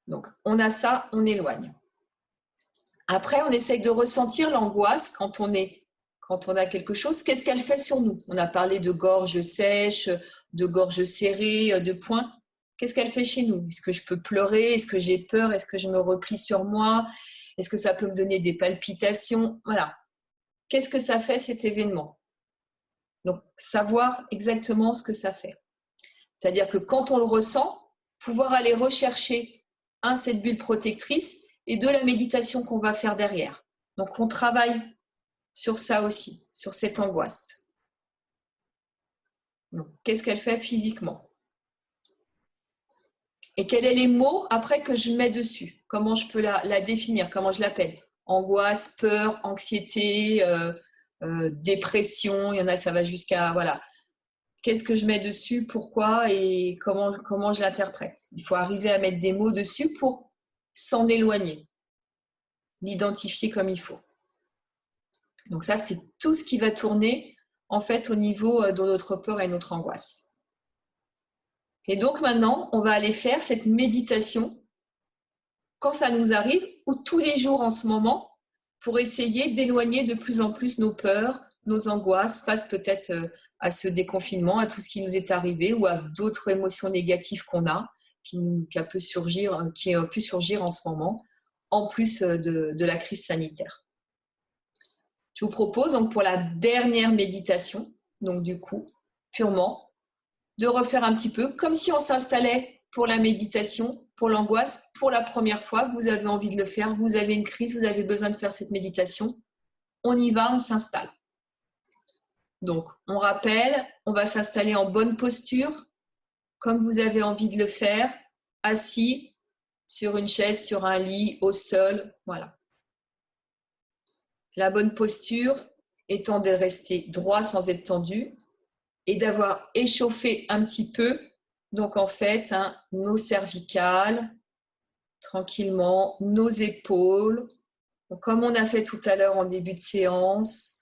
Donc, on a ça, on éloigne. Après, on essaye de ressentir l'angoisse quand on a quelque chose. Qu'est-ce qu'elle fait sur nous? On a parlé de gorge sèche, de gorge serrée, de poings. Qu'est-ce qu'elle fait chez nous? Est-ce que je peux pleurer? Est-ce que j'ai peur? Est-ce que je me replie sur moi? Est-ce que ça peut me donner des palpitations? Voilà. Qu'est-ce que ça fait cet événement? Donc, savoir exactement ce que ça fait. C'est-à-dire que quand on le ressent, pouvoir aller rechercher cette bulle protectrice et de la méditation qu'on va faire derrière. Donc, on travaille sur ça aussi, sur cette angoisse. Qu'est-ce qu'elle fait physiquement? Et quels sont les mots après que je mets dessus? Comment je peux la définir? Comment je l'appelle? Angoisse, peur, anxiété, dépression, il y en a, ça va jusqu'à... Voilà. Qu'est-ce que je mets dessus? Pourquoi? Et comment je l'interprète? Il faut arriver à mettre des mots dessus pour s'en éloigner, l'identifier comme il faut. Donc ça, c'est tout ce qui va tourner en fait au niveau de notre peur et notre angoisse. Et donc maintenant, on va aller faire cette méditation quand ça nous arrive ou tous les jours en ce moment pour essayer d'éloigner de plus en plus nos peurs, nos angoisses face peut-être à ce déconfinement, à tout ce qui nous est arrivé ou à d'autres émotions négatives qu'on a, qui a pu surgir en ce moment, en plus de la crise sanitaire. Je vous propose donc pour la dernière méditation, donc du coup, purement, de refaire un petit peu comme si on s'installait pour la méditation, pour l'angoisse, pour la première fois. Vous avez envie de le faire, vous avez une crise, vous avez besoin de faire cette méditation. On y va, on s'installe. Donc, on rappelle, on va s'installer en bonne posture, comme vous avez envie de le faire, assis sur une chaise, sur un lit, au sol, voilà. La bonne posture étant de rester droit sans être tendu et d'avoir échauffé un petit peu, donc en fait, nos cervicales, tranquillement, nos épaules. Donc, comme on a fait tout à l'heure en début de séance,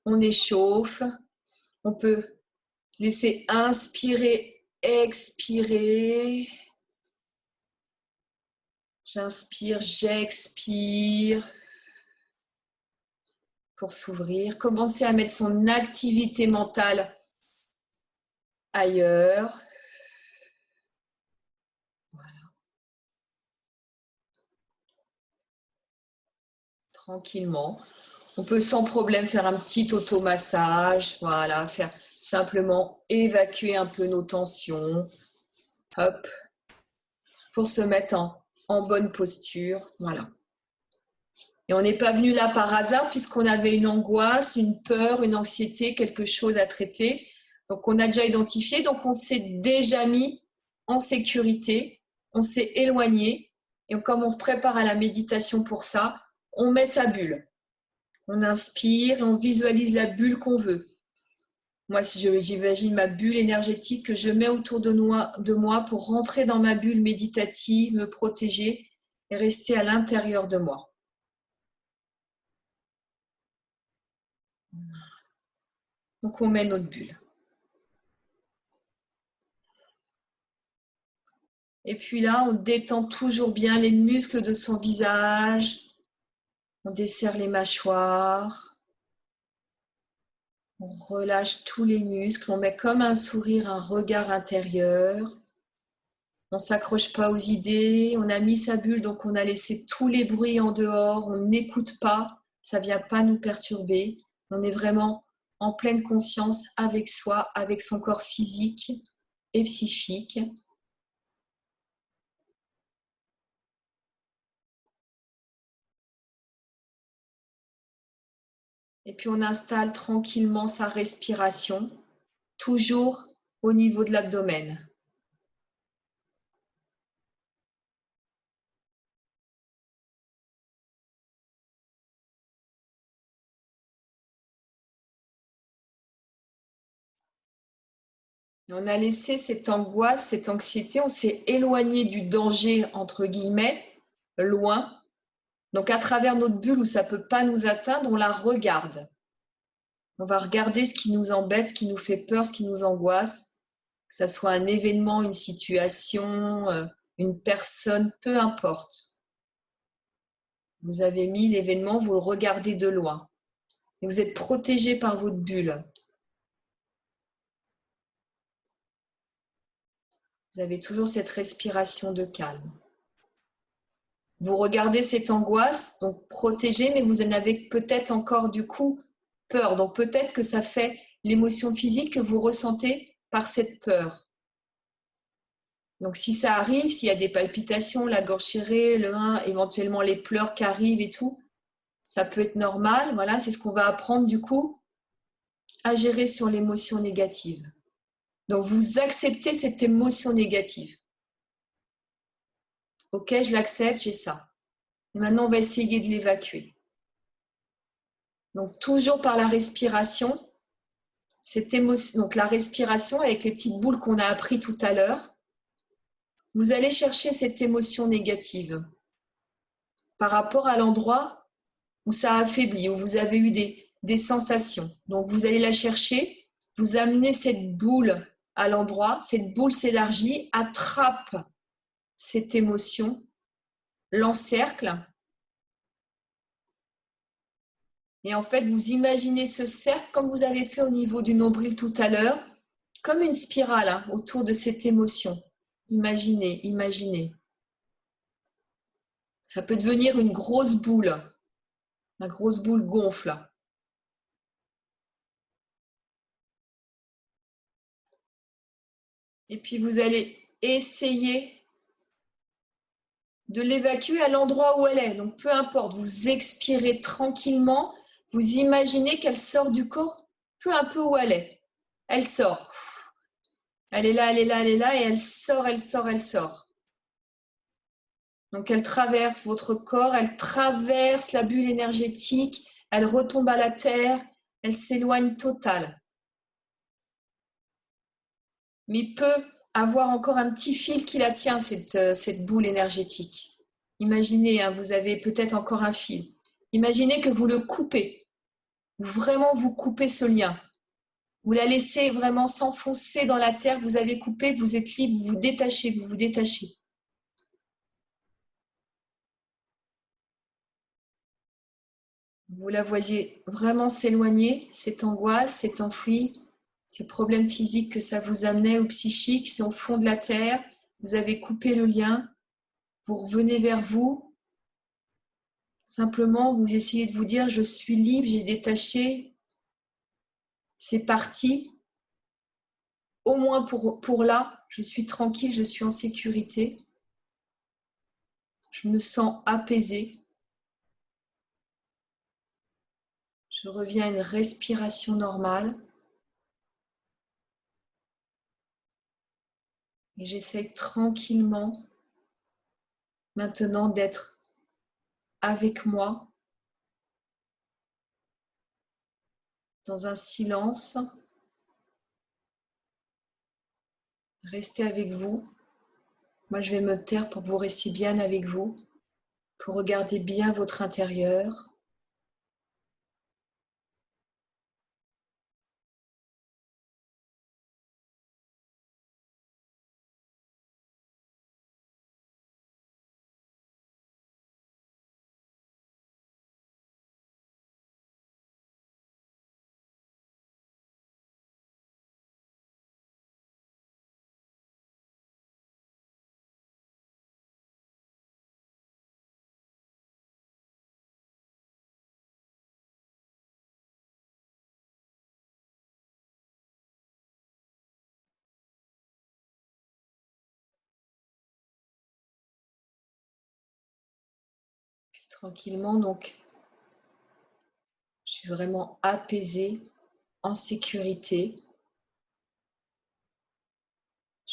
on échauffe. On peut laisser inspirer, expirer. J'inspire, j'expire pour s'ouvrir. Commencer à mettre son activité mentale ailleurs. Voilà. Tranquillement. On peut sans problème faire un petit automassage. Voilà, faire simplement évacuer un peu nos tensions. Hop. Pour se mettre en bonne posture. Voilà. Et on n'est pas venu là par hasard puisqu'on avait une angoisse, une peur, une anxiété, quelque chose à traiter. Donc, on a déjà identifié, donc on s'est déjà mis en sécurité, on s'est éloigné. Et comme on se prépare à la méditation pour ça, on met sa bulle. On inspire et on visualise la bulle qu'on veut. Moi, si j'imagine ma bulle énergétique que je mets autour de moi pour rentrer dans ma bulle méditative, me protéger et rester à l'intérieur de moi. Donc, on met notre bulle. Et puis là, on détend toujours bien les muscles de son visage. On desserre les mâchoires. On relâche tous les muscles. On met comme un sourire, un regard intérieur. On ne s'accroche pas aux idées. On a mis sa bulle, donc on a laissé tous les bruits en dehors. On n'écoute pas. Ça ne vient pas nous perturber. On est vraiment en pleine conscience avec soi, avec son corps physique et psychique. Et puis on installe tranquillement sa respiration. toujours au niveau de l'abdomen. Et on a laissé cette angoisse, cette anxiété, on s'est éloigné du danger, entre guillemets, loin. Donc à travers notre bulle où ça ne peut pas nous atteindre, on la regarde. On va regarder ce qui nous embête, ce qui nous fait peur, ce qui nous angoisse, que ce soit un événement, une situation, une personne, peu importe. Vous avez mis l'événement, vous le regardez de loin. Et vous êtes protégé par votre bulle. Vous avez toujours cette respiration de calme. Vous regardez cette angoisse, donc protégée, mais vous en avez peut-être encore du coup peur. Donc peut-être que ça fait l'émotion physique que vous ressentez par cette peur. Donc si ça arrive, s'il y a des palpitations, la gorge serrée, le rein, éventuellement les pleurs qui arrivent et tout, ça peut être normal. Voilà, c'est ce qu'on va apprendre du coup à gérer sur l'émotion négative. Donc vous acceptez cette émotion négative. Ok, je l'accepte, j'ai ça. Et maintenant, on va essayer de l'évacuer. Donc toujours par la respiration, cette émotion, donc la respiration avec les petites boules qu'on a appris tout à l'heure, vous allez chercher cette émotion négative par rapport à l'endroit où ça a affaibli, où vous avez eu des sensations. Donc vous allez la chercher, vous amenez cette boule à l'endroit, cette boule s'élargit, attrape cette émotion, l'encercle. Et en fait, vous imaginez ce cercle comme vous avez fait au niveau du nombril tout à l'heure, comme une spirale hein, autour de cette émotion. Imaginez, imaginez. Ça peut devenir une grosse boule. La grosse boule gonfle. Et puis vous allez essayer de l'évacuer à l'endroit où elle est. Donc peu importe, vous expirez tranquillement, vous imaginez qu'elle sort du corps, peu un peu où elle est. Elle sort. Elle est là, elle est là, elle est là, et elle sort, elle sort, elle sort. Donc elle traverse votre corps, elle traverse la bulle énergétique, elle retombe à la terre, elle s'éloigne total. Mais peut avoir encore un petit fil qui la tient, cette boule énergétique. Imaginez, hein, vous avez peut-être encore un fil. Imaginez que vous le coupez, vraiment vous coupez ce lien. Vous la laissez vraiment s'enfoncer dans la terre, vous avez coupé, vous êtes libre, vous vous détachez, vous vous détachez. Vous la voyez vraiment s'éloigner, cette angoisse, cet enfoui, ces problèmes physiques que ça vous amenait ou psychiques, c'est au fond de la terre, vous avez coupé le lien, vous revenez vers vous, simplement vous essayez de vous dire je suis libre, j'ai détaché, c'est parti, au moins pour là, je suis tranquille, je suis en sécurité, je me sens apaisée, je reviens à une respiration normale et j'essaye tranquillement maintenant d'être avec moi dans un silence, restez avec vous. Moi, je vais me taire pour que vous restiez bien avec vous, pour regarder bien votre intérieur. Puis tranquillement, donc, je suis vraiment apaisée, en sécurité.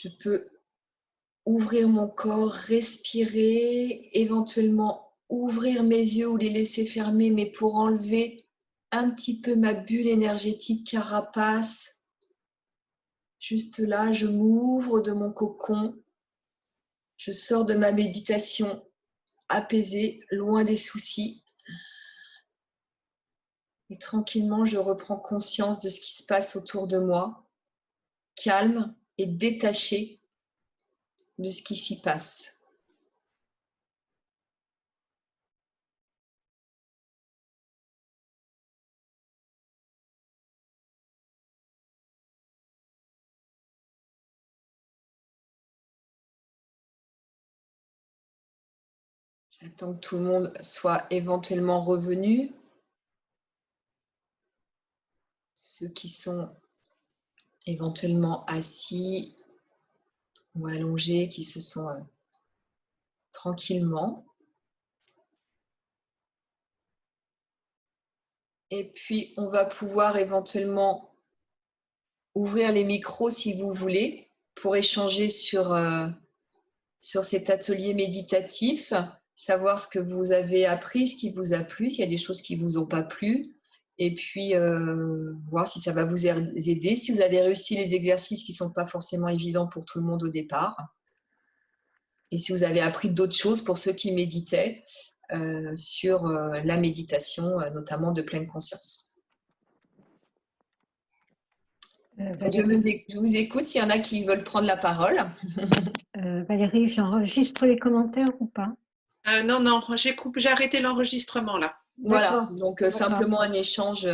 Je peux ouvrir mon corps, respirer, éventuellement ouvrir mes yeux ou les laisser fermés, mais pour enlever un petit peu ma bulle énergétique carapace. Juste là, je m'ouvre de mon cocon. Je sors de ma méditation apaisée, loin des soucis. Et tranquillement, je reprends conscience de ce qui se passe autour de moi, calme et détachée de ce qui s'y passe. J'attends que tout le monde soit éventuellement revenu. Ceux qui sont éventuellement assis ou allongés, qui se sont tranquillement. Et puis, on va pouvoir éventuellement ouvrir les micros si vous voulez pour échanger sur cet atelier méditatif, savoir ce que vous avez appris, ce qui vous a plu, s'il y a des choses qui ne vous ont pas plu, et puis voir si ça va vous aider, si vous avez réussi les exercices qui ne sont pas forcément évidents pour tout le monde au départ, et si vous avez appris d'autres choses pour ceux qui méditaient sur la méditation, notamment de pleine conscience. Je vous écoute, s'il y en a qui veulent prendre la parole. Valérie, j'enregistre les commentaires ou pas? Non, j'ai arrêté l'enregistrement là. Voilà, donc simplement un échange